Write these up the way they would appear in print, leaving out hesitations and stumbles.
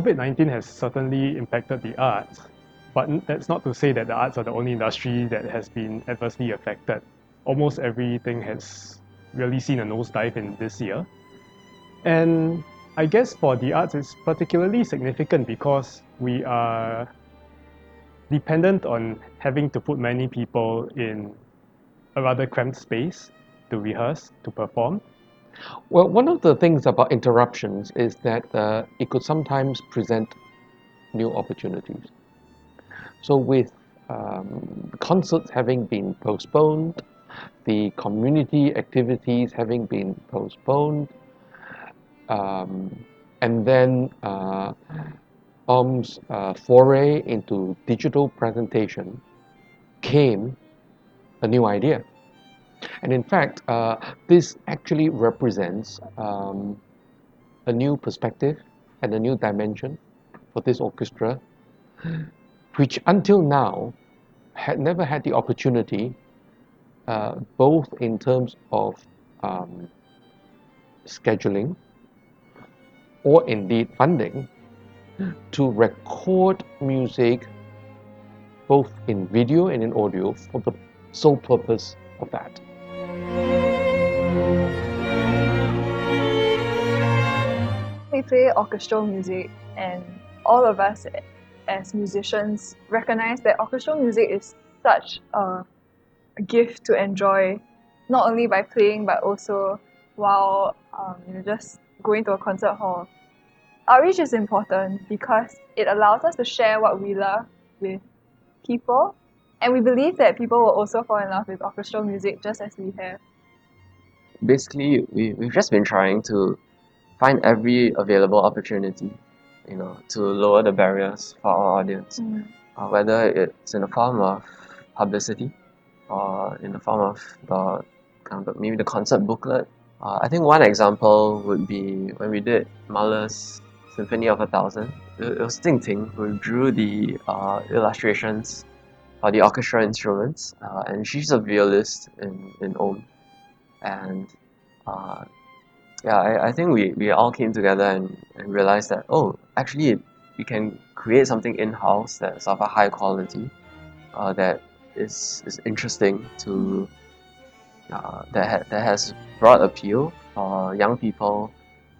COVID-19 has certainly impacted the arts, but that's not to say that the arts are the only industry that has been adversely affected. Almost everything has really seen a nosedive in this year. And I guess for the arts, it's particularly significant because we are dependent on having to put many people in a rather cramped space to rehearse, to perform. Well, one of the things about interruptions is that it could sometimes present new opportunities. So with concerts having been postponed, the community activities having been postponed, and then OM's foray into digital presentation came a new idea. And in fact, this actually represents a new perspective and a new dimension for this orchestra, which until now had never had the opportunity, both in terms of scheduling or indeed funding, to record music both in video and in audio for the sole purpose of that. We play orchestral music, and all of us as musicians recognize that orchestral music is such a gift to enjoy, not only by playing but also while just going to a concert hall. Outreach is important because it allows us to share what we love with people, and we believe that people will also fall in love with orchestral music just as we have. Basically, we've just been trying to find every available opportunity, to lower the barriers for our audience, whether it's in the form of publicity or in the form of maybe the concert booklet. I think one example would be when we did Mahler's Symphony of 1,000. It was Ting Ting who drew the illustrations for the orchestra instruments, and she's a violist in Om. And I think we all came together and realized that, actually we can create something in-house that's of a high quality, that is interesting to that has broad appeal for young people,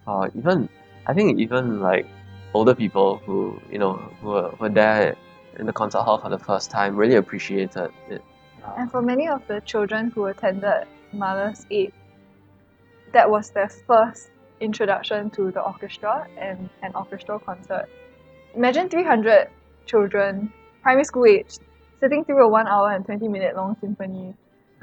even like older people who were there in the concert hall for the first time really appreciated it. And for many of the children who attended Mahler's 8, that was their first introduction to the orchestra and an orchestral concert. Imagine 300 children, primary school age, sitting through a 1 hour and 20-minute long symphony.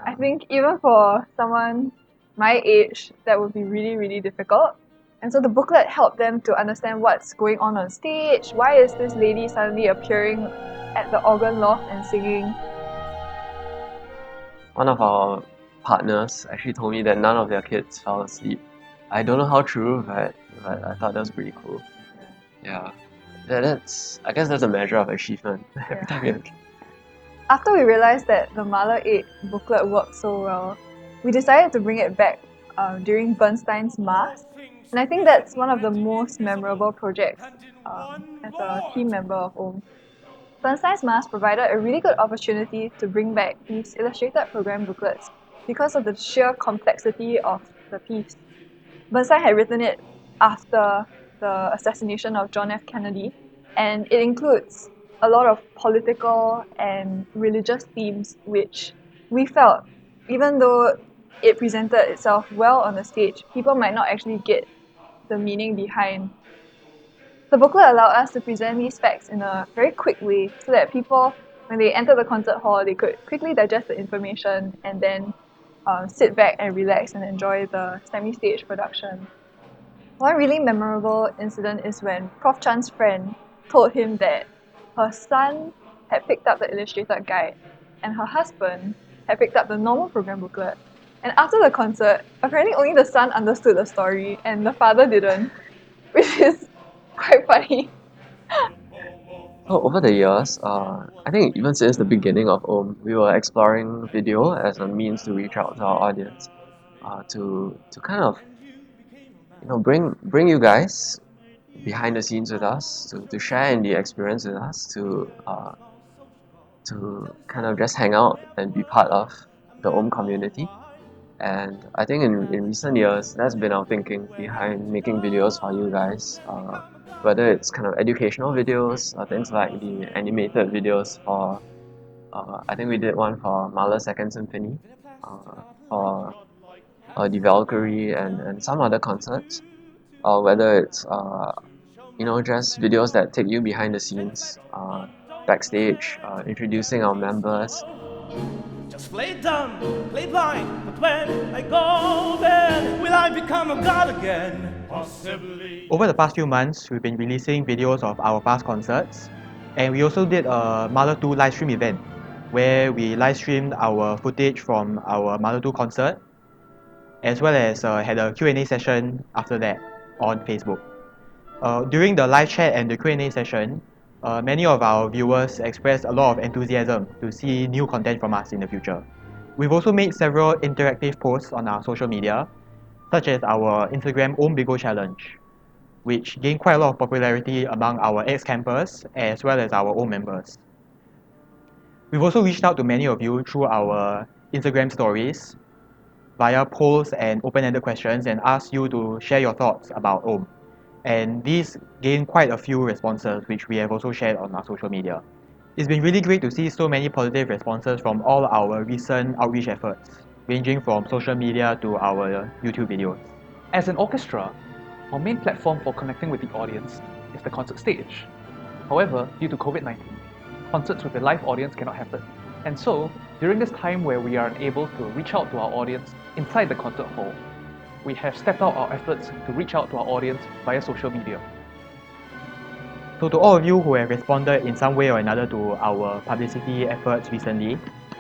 I think even for someone my age, that would be really, really difficult. And so the booklet helped them to understand what's going on stage. Why is this lady suddenly appearing at the organ loft and singing? One of our partners actually told me that none of their kids fell asleep. I don't know how true, but I thought that was pretty cool. Yeah. I guess that's a measure of achievement. Every time we have... After we realized that the Mahler 8 booklet worked so well, we decided to bring it back during Bernstein's Mass. And I think that's one of the most memorable projects as a team member of Om. Bernstein's Mass provided a really good opportunity to bring back these illustrated program booklets because of the sheer complexity of the piece. Bernstein had written it after the assassination of John F. Kennedy, and it includes a lot of political and religious themes which we felt, even though it presented itself well on the stage, people might not actually get the meaning behind. The booklet allowed us to present these facts in a very quick way so that people, when they enter the concert hall, they could quickly digest the information and then sit back and relax and enjoy the semi-stage production. One really memorable incident is when Prof. Chan's friend told him that her son had picked up the illustrated guide and her husband had picked up the normal program booklet. And after the concert, apparently only the son understood the story and the father didn't, which is quite funny. Over the years, I think even since the beginning of Om, we were exploring video as a means to reach out to our audience, to kind of bring you guys behind the scenes with us, to share in the experience with us, to kind of just hang out and be part of the Om community. And I think in recent years, that's been our thinking behind making videos for you guys. Whether it's kind of educational videos or things like the animated videos for, I think we did one for Mahler's Second Symphony, for the Valkyrie and some other concerts, or whether it's just videos that take you behind the scenes, backstage, introducing our members. Just play dumb, play blind, but when I go there, will I become a god again? Possibly. Over the past few months, we've been releasing videos of our past concerts, and we also did a Mahler 2 live stream event where we live streamed our footage from our Mahler 2 concert, as well as had a Q&A session after that on Facebook. During the live chat and the Q&A session, many of our viewers expressed a lot of enthusiasm to see new content from us in the future. We've also made several interactive posts on our social media, such as our Instagram Om Bigo Challenge, which gained quite a lot of popularity among our ex-campers as well as our own members. We've also reached out to many of you through our Instagram stories via polls and open-ended questions and asked you to share your thoughts about Om. And these gained quite a few responses, which we have also shared on our social media. It's been really great to see so many positive responses from all our recent outreach efforts, ranging from social media to our YouTube videos. As an orchestra, our main platform for connecting with the audience is the concert stage. However, due to COVID-19, concerts with a live audience cannot happen. And so, during this time where we are unable to reach out to our audience inside the concert hall, we have stepped out our efforts to reach out to our audience via social media. So to all of you who have responded in some way or another to our publicity efforts recently,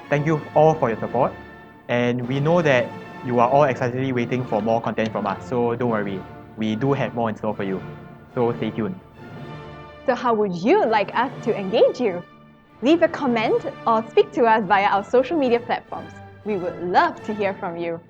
thank you all for your support. And we know that you are all excitedly waiting for more content from us, so don't worry, we do have more in store for you. So stay tuned. So how would you like us to engage you? Leave a comment or speak to us via our social media platforms. We would love to hear from you.